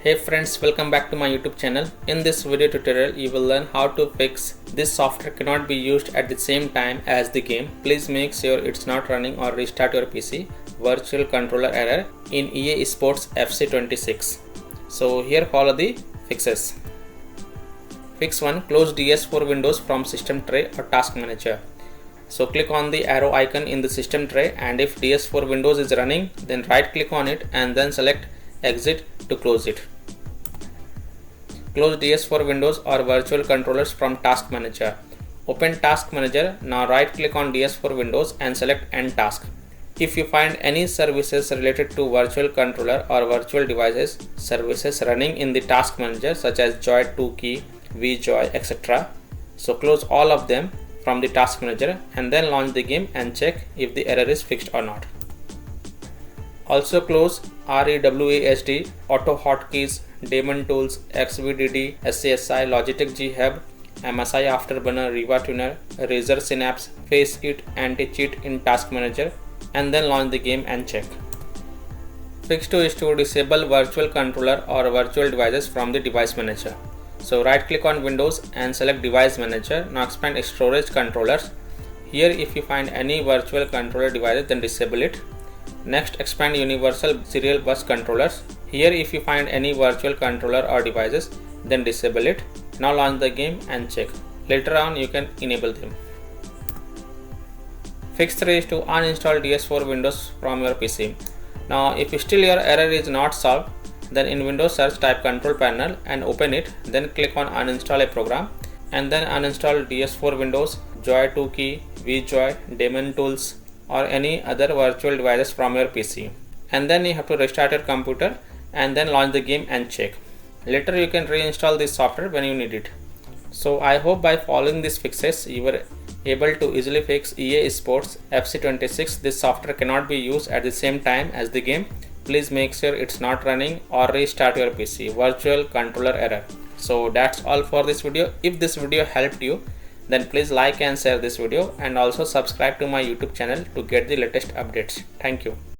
Hey friends, welcome back to my YouTube channel. In this video tutorial, you will learn how to fix this software cannot be used at the same time as the game. Please make sure it's not running or restart your PC. Virtual controller error in EA Sports FC 26. So here follow the fixes. Fix 1. Close DS4 windows from system tray or task manager. So click on the arrow icon in the system tray, and if DS4 windows is running, then right click on it and then select exit to close it. Close DS4 windows or virtual controllers from task manager. Open task manager. Now right click on DS4 windows and select end task. If you find any services related to virtual controller or virtual devices services running in the task manager such as Joy 2 key, VJoy, etc. So close all of them from the task manager and then launch the game and check if the error is fixed or not. Also close REWASD, Auto Hotkeys, Daemon Tools, XVDD, SCSI, Logitech G Hub, MSI Afterburner, Riva Tuner, Razer Synapse, Faceit, Anti-cheat in Task Manager, and then launch the game and check. Fix 2 is to disable virtual controller or virtual devices from the device manager. So right click on Windows and select Device Manager. Now expand Storage Controllers. Here if you find any virtual controller devices, then disable it. Next, expand Universal Serial Bus Controllers. Here if you find any virtual controller or devices, then disable it. Now launch the game and check. Later on you can enable them. Fix 3 is to uninstall DS4 Windows from your PC. Now if still your error is not solved, then in Windows search type Control Panel and open it, then click on Uninstall a program and then uninstall DS4 Windows, Joy 2 key, VJoy, Daemon Tools or any other virtual devices from your PC. And then you have to restart your computer and then launch the game and check. Later you can reinstall this software when you need it. So I hope by following these fixes you were able to easily fix EA Sports FC 26. This software cannot be used at the same time as the game. Please make sure it's not running or restart your PC. Virtual controller error. So that's all for this video. If this video helped you, then please like and share this video and also subscribe to my YouTube channel to get the latest updates. Thank you.